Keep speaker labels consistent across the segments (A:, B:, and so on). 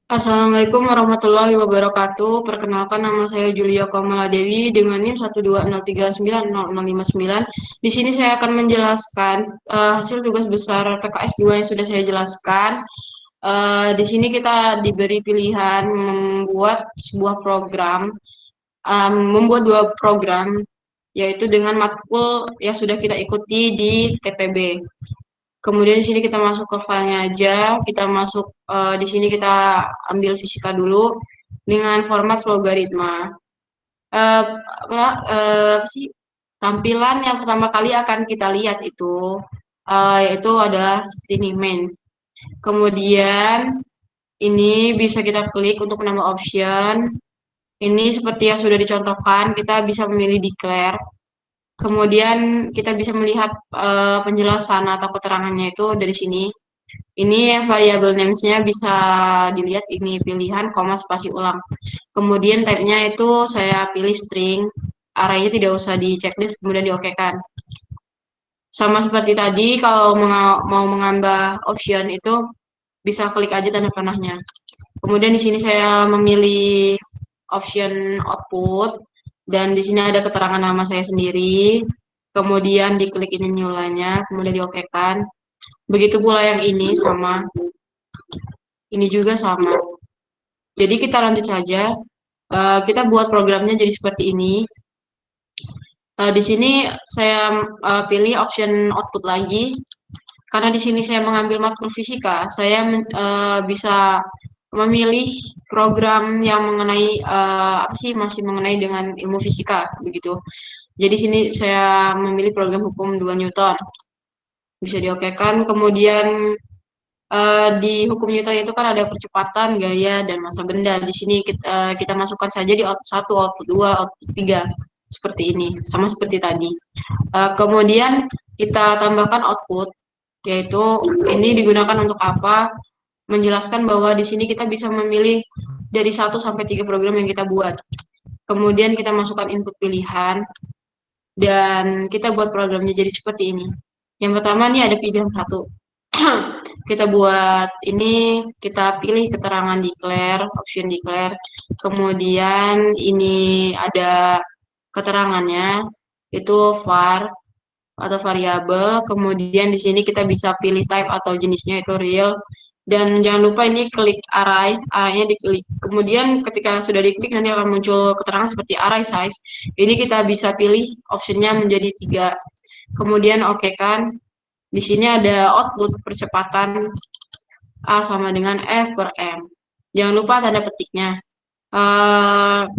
A: Assalamualaikum warahmatullahi wabarakatuh. Perkenalkan nama saya Julia Kamaladewi dengan NIM 120390059. Di sini saya akan menjelaskan hasil tugas besar PKS 2 yang sudah saya jelaskan. Di sini kita diberi pilihan membuat dua program, yaitu dengan matkul yang sudah kita ikuti di TPB. Kemudian di sini kita masuk ke filenya aja, kita masuk di sini kita ambil fisika dulu dengan format logaritma. Eh, apa sih tampilan yang pertama kali akan kita lihat itu yaitu adalah seperti ini main. Kemudian ini bisa kita klik untuk menambah option. Ini seperti yang sudah dicontohkan, kita bisa memilih declare. Kemudian kita bisa melihat penjelasan atau keterangannya itu dari sini. Ini variable names-nya bisa dilihat ini pilihan koma spasi ulang. Kemudian type-nya itu saya pilih string. Arraynya tidak usah di checklist kemudian diokekan. Sama seperti tadi kalau mau menambah option itu bisa klik aja tanda panahnya. Kemudian di sini saya memilih option output dan di sini ada keterangan nama saya sendiri. Kemudian diklik ini new line-nya, kemudian diokekan. Begitu pula yang ini sama. Ini juga sama. Jadi kita lanjut saja. Kita buat programnya jadi seperti ini. Di sini saya pilih option output lagi. Karena di sini saya mengambil matkul fisika, saya bisa memilih program yang mengenai apa sih masih mengenai dengan ilmu fisika begitu. Jadi sini saya memilih program hukum 2 Newton. Bisa diokekan. Kemudian di hukum Newton itu kan ada percepatan, gaya, dan massa benda. Di sini kita masukkan saja di output 1, output 2, output 3. Seperti ini, sama seperti tadi. Kemudian kita tambahkan output, yaitu ini digunakan untuk apa? Menjelaskan bahwa di sini kita bisa memilih dari 1 sampai 3 program yang kita buat. Kemudian kita masukkan input pilihan, dan kita buat programnya jadi seperti ini. Yang pertama nih ada pilihan 1. Kita buat ini, kita pilih keterangan declare, option declare. Kemudian ini ada keterangannya, itu var atau variabel. Kemudian di sini kita bisa pilih type atau jenisnya itu real. Dan jangan lupa ini klik array-nya diklik. Kemudian ketika sudah diklik nanti akan muncul keterangan seperti array size. Ini kita bisa pilih optionnya menjadi 3. Kemudian oke kan. Di sini ada output percepatan A sama dengan F per M. Jangan lupa tanda petiknya. Uh,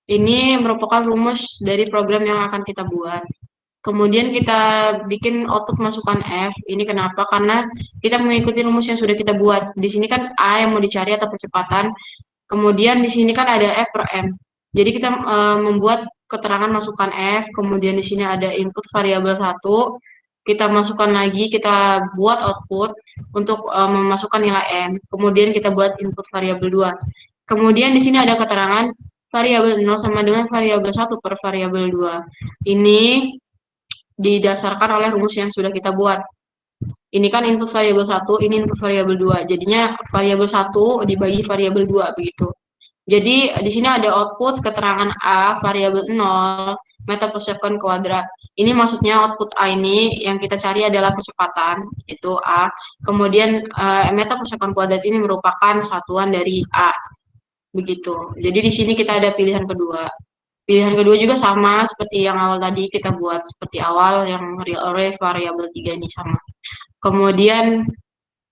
A: ini merupakan rumus dari program yang akan kita buat. Kemudian kita bikin output masukkan F. Ini kenapa? Karena kita mengikuti rumus yang sudah kita buat. Di sini kan A yang mau dicari atau percepatan. Kemudian di sini kan ada F per M. Jadi kita membuat keterangan masukkan F. Kemudian di sini ada input variabel 1. Kita masukkan lagi, kita buat output untuk memasukkan nilai N. Kemudian kita buat input variabel 2. Kemudian di sini ada keterangan variabel 0 sama dengan variabel 1 per variabel 2. Ini didasarkan oleh rumus yang sudah kita buat. Ini kan input variabel 1, ini input variabel 2. Jadinya variabel 1 dibagi variabel 2 begitu. Jadi di sini ada output keterangan A variabel 0 meter per second kuadrat. Ini maksudnya output A ini yang kita cari adalah percepatan, itu A. Kemudian meter per second kuadrat ini merupakan satuan dari A. Begitu. Jadi di sini kita ada pilihan kedua. Pilihan kedua juga sama seperti yang awal tadi kita buat seperti awal yang real array variabel 3 ini sama. Kemudian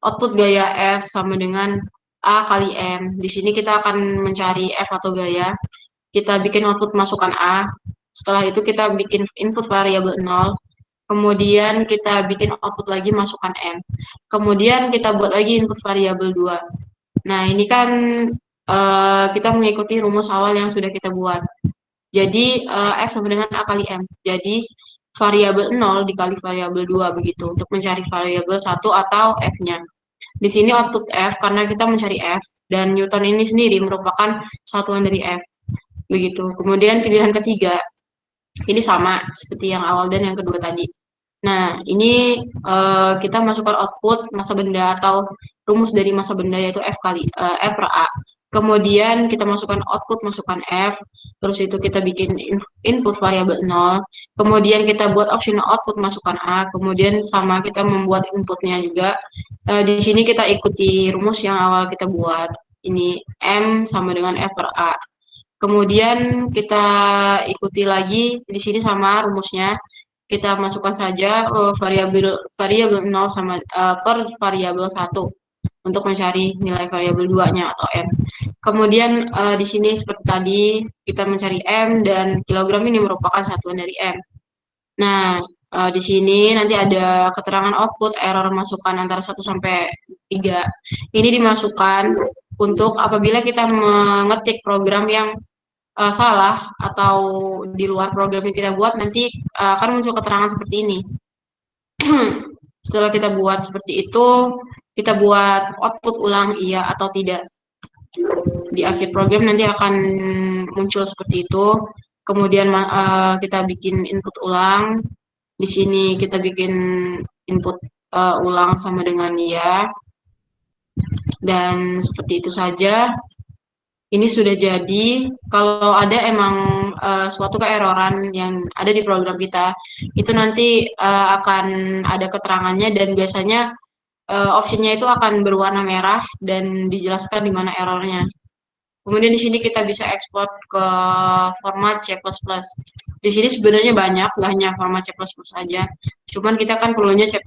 A: output gaya F sama dengan A kali M. Di sini kita akan mencari F atau gaya. Kita bikin output masukkan A. Setelah itu kita bikin input variabel 0. Kemudian kita bikin output lagi masukkan M. Kemudian kita buat lagi input variabel 2. Nah, ini kan kita mengikuti rumus awal yang sudah kita buat. Jadi F sama dengan A kali M. Jadi variabel 0 dikali variabel 2 begitu untuk mencari variabel 1 atau F-nya. Di sini output F karena kita mencari F dan Newton ini sendiri merupakan satuan dari F. Begitu. Kemudian pilihan ketiga ini sama seperti yang awal dan yang kedua tadi. Nah, ini kita masukkan output massa benda atau rumus dari massa benda yaitu F per A. Kemudian kita masukkan output, masukkan F, terus itu kita bikin input variabel 0, kemudian kita buat optional output, masukkan A, kemudian sama kita membuat inputnya juga. Di sini kita ikuti rumus yang awal kita buat, ini M sama dengan F per A. Kemudian kita ikuti lagi di sini sama rumusnya. Kita masukkan saja variabel variabel 0 sama per variabel 1 untuk mencari nilai variabel 2-nya atau M. Kemudian di sini seperti tadi kita mencari M dan kilogram ini merupakan satuan dari M. Nah, di sini nanti ada keterangan output error masukan antara 1 sampai 3. Ini dimasukkan untuk apabila kita mengetik program yang salah atau di luar program yang kita buat, nanti akan muncul keterangan seperti ini. Setelah kita buat seperti itu, kita buat output ulang iya atau tidak. Di akhir program nanti akan muncul seperti itu. Kemudian kita bikin input ulang. Di sini kita bikin input ulang sama dengan iya. Dan seperti itu saja. Ini sudah jadi. Kalau ada emang suatu keeroran yang ada di program kita, itu nanti akan ada keterangannya dan biasanya optionnya itu akan berwarna merah dan dijelaskan di mana errornya. Kemudian di sini kita bisa ekspor ke format C++. Di sini sebenarnya banyak, nggak hanya format C++ saja. Cuman kita kan perlunya C++.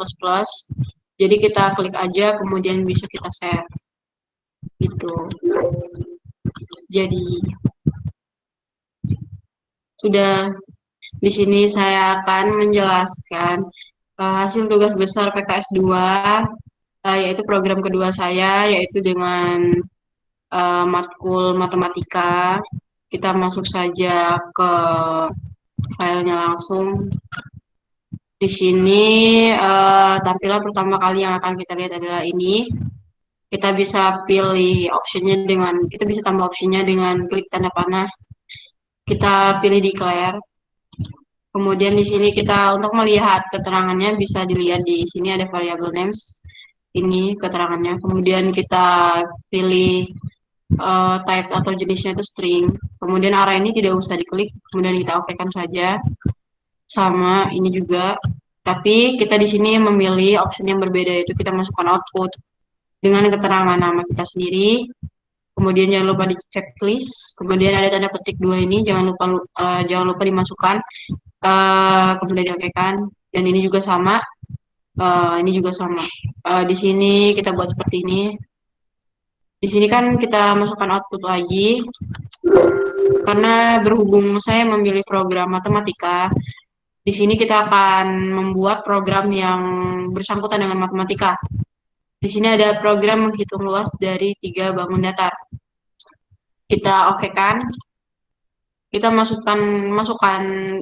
A: Jadi kita klik aja, kemudian bisa kita save. Gitu. Jadi sudah di sini saya akan menjelaskan hasil tugas besar PKS 2, yaitu program kedua saya, yaitu dengan matkul matematika. Kita masuk saja ke filenya langsung. Di sini tampilan pertama kali yang akan kita lihat adalah ini. Kita bisa pilih optionnya dengan, kita bisa tambah optionnya dengan klik tanda panah. Kita pilih declare. Kemudian di sini kita untuk melihat keterangannya bisa dilihat di sini ada variable names. Ini keterangannya. Kemudian kita pilih type atau jenisnya itu string. Kemudian array ini tidak usah diklik. Kemudian kita okekan saja. Sama ini juga. Tapi kita di sini memilih option yang berbeda, yaitu kita masukkan output dengan keterangan nama kita sendiri. Kemudian jangan lupa di checklist. Kemudian ada tanda ketik 2 ini, jangan lupa dimasukkan. Kemudian diokekan. Dan ini juga sama. Ini juga sama. Di sini kita buat seperti ini. Di sini kan kita masukkan output lagi. Karena berhubung saya memilih program matematika, di sini kita akan membuat program yang bersangkutan dengan matematika. Di sini ada program menghitung luas dari 3 bangun datar. Kita okekan. Kita masukkan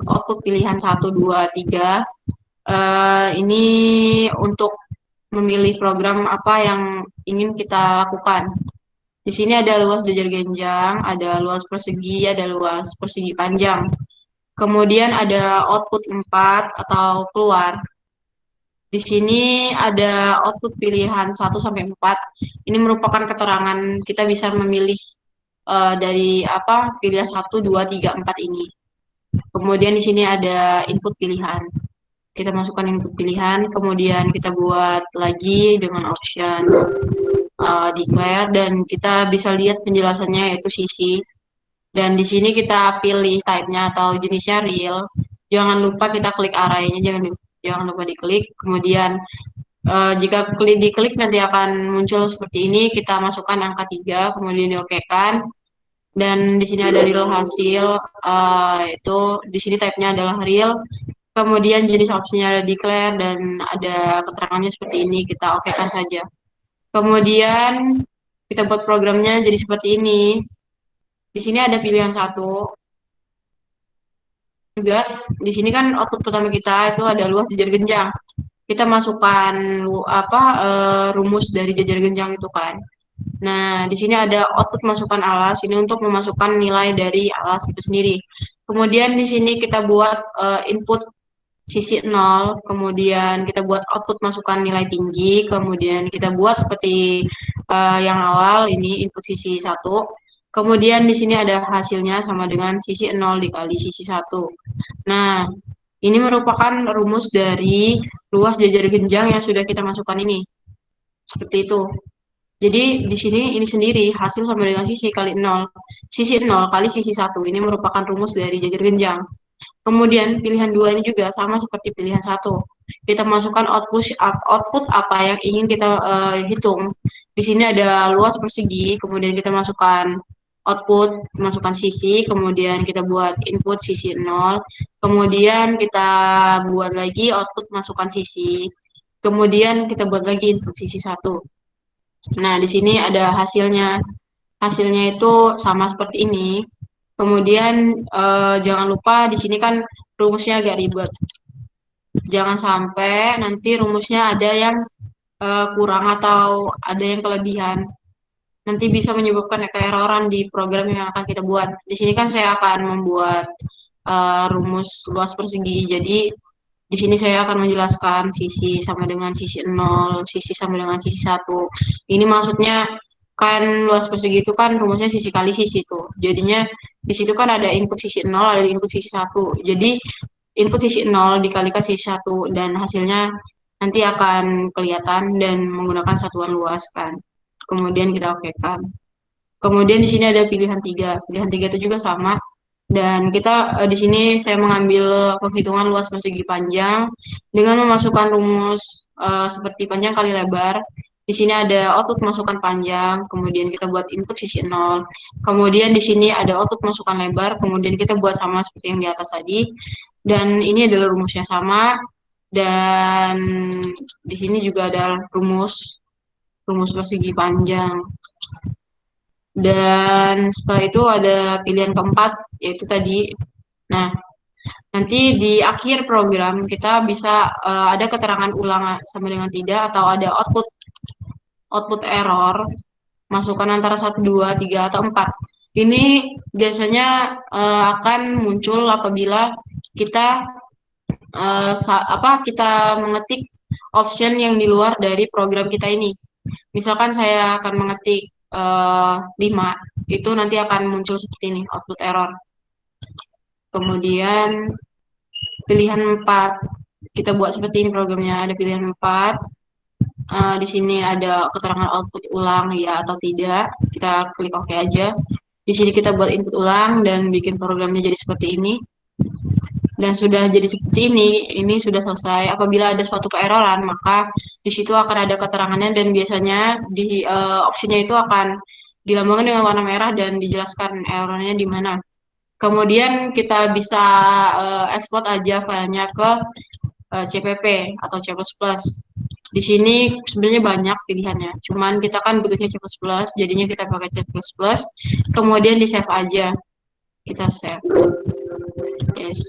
A: output pilihan 1, 2, 3. Ini untuk memilih program apa yang ingin kita lakukan. Di sini ada luas jajar genjang, ada luas persegi, ada luas persegi panjang. Kemudian ada output 4 atau keluar. Di sini ada output pilihan 1 sampai 4. Ini merupakan keterangan kita bisa memilih dari apa pilihan 1, 2, 3, 4 ini. Kemudian di sini ada input pilihan. Kita masukkan input pilihan, kemudian kita buat lagi dengan option declare dan kita bisa lihat penjelasannya yaitu CC. Dan di sini kita pilih type-nya atau jenisnya real. Jangan lupa kita klik array-nya, jangan lupa diklik. Kemudian jika diklik nanti akan muncul seperti ini. Kita masukkan angka 3, kemudian diokekan. Dan di sini ada real hasil, itu di sini type-nya adalah real. Kemudian jenis opsinya ada declare dan ada keterangannya seperti ini. Kita okekan saja. Kemudian kita buat programnya jadi seperti ini. Di sini ada pilihan 1. Juga di sini kan output pertama kita itu ada luas jajar genjang. Kita masukkan rumus dari jajar genjang itu kan. Nah, di sini ada output masukkan alas, ini untuk memasukkan nilai dari alas itu sendiri. Kemudian di sini kita buat input sisi nol, kemudian kita buat output masukkan nilai tinggi, kemudian kita buat seperti yang awal ini input sisi satu, kemudian di sini ada hasilnya sama dengan sisi nol dikali sisi satu. Nah, ini merupakan rumus dari luas jajar genjang yang sudah kita masukkan ini. Seperti itu. Jadi di sini ini sendiri hasil sama dengan sisi kali nol. Sisi nol kali sisi satu ini merupakan rumus dari jajar genjang. Kemudian pilihan dua ini juga sama seperti pilihan satu. Kita masukkan output apa yang ingin kita hitung. Di sini ada luas persegi, kemudian kita masukkan output, masukkan sisi, kemudian kita buat input sisi nol, kemudian kita buat lagi output masukkan sisi, kemudian kita buat lagi input sisi satu. Nah, di sini ada hasilnya. Hasilnya itu sama seperti ini. Kemudian jangan lupa di sini kan rumusnya agak ribet. Jangan sampai nanti rumusnya ada yang kurang atau ada yang kelebihan. Nanti bisa menyebabkan keeroran di program yang akan kita buat. Di sini kan saya akan membuat rumus luas persegi. Jadi di sini saya akan menjelaskan sisi sama dengan sisi nol, sisi sama dengan sisi satu. Ini maksudnya kan luas persegi itu kan rumusnya sisi kali sisi tuh. Jadinya di situ kan ada input sisi nol, ada input sisi satu. Jadi input sisi nol dikalikan sisi satu dan hasilnya nanti akan kelihatan dan menggunakan satuan luas kan. Kemudian kita oke kan. Kemudian di sini ada pilihan tiga. Pilihan tiga itu juga sama. Dan kita di sini saya mengambil penghitungan luas persegi panjang dengan memasukkan rumus seperti panjang kali lebar. Di sini ada output masukan panjang, kemudian kita buat input sisi nol. Kemudian di sini ada output masukan lebar, kemudian kita buat sama seperti yang di atas tadi. Dan ini adalah rumusnya sama. Dan di sini juga ada rumus persegi panjang. Dan setelah itu ada pilihan keempat, yaitu tadi. Nah, nanti di akhir program kita bisa ada keterangan ulang sama dengan tidak, atau ada output error, masukkan antara 1, 2, 3, atau 4. Ini biasanya akan muncul apabila kita kita mengetik option yang di luar dari program kita ini. Misalkan saya akan mengetik 5, itu nanti akan muncul seperti ini, output error. Kemudian pilihan 4, kita buat seperti ini programnya, ada pilihan 4. Di sini ada keterangan output ulang, ya atau tidak. Kita klik OK aja. Di sini kita buat input ulang dan bikin programnya jadi seperti ini. Dan sudah jadi seperti ini sudah selesai. Apabila ada suatu keeroran, maka di situ akan ada keterangannya dan biasanya di opsinya itu akan dilambangkan dengan warna merah dan dijelaskan errornya di mana. Kemudian kita bisa export aja filenya ke CPP atau C++. Di sini sebenarnya banyak pilihannya. Cuman kita kan butuhnya C++, jadinya kita pakai C++. Kemudian di save aja. Kita save. Yes.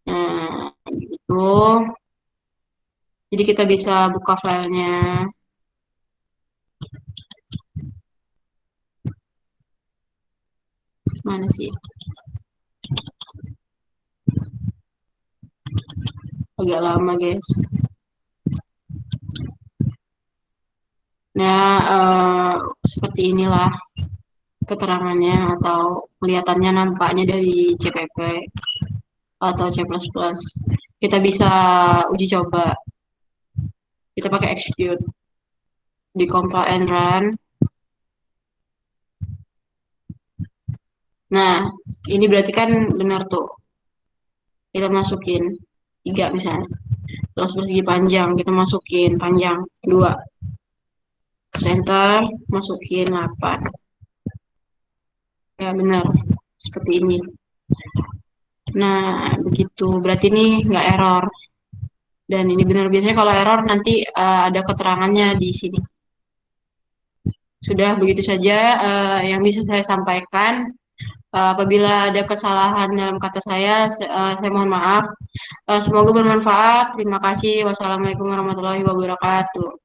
A: Nah, gitu. Jadi kita bisa buka filenya. Mana sih? Agak lama, guys. Nah, seperti inilah keterangannya atau kelihatannya nampaknya dari CPP atau C++. Kita bisa uji coba. Kita pakai execute. Di compile and run. Nah, ini berarti kan benar tuh. Kita masukin 3 misalnya. Luas persegi panjang, kita masukin panjang 2. Center, masukin 8. Ya benar, seperti ini. Nah, begitu. Berarti ini nggak error. Dan ini benar, biasanya kalau error nanti ada keterangannya di sini. Sudah begitu saja yang bisa saya sampaikan. Apabila ada kesalahan dalam kata saya mohon maaf. Semoga bermanfaat. Terima kasih. Wassalamualaikum warahmatullahi wabarakatuh.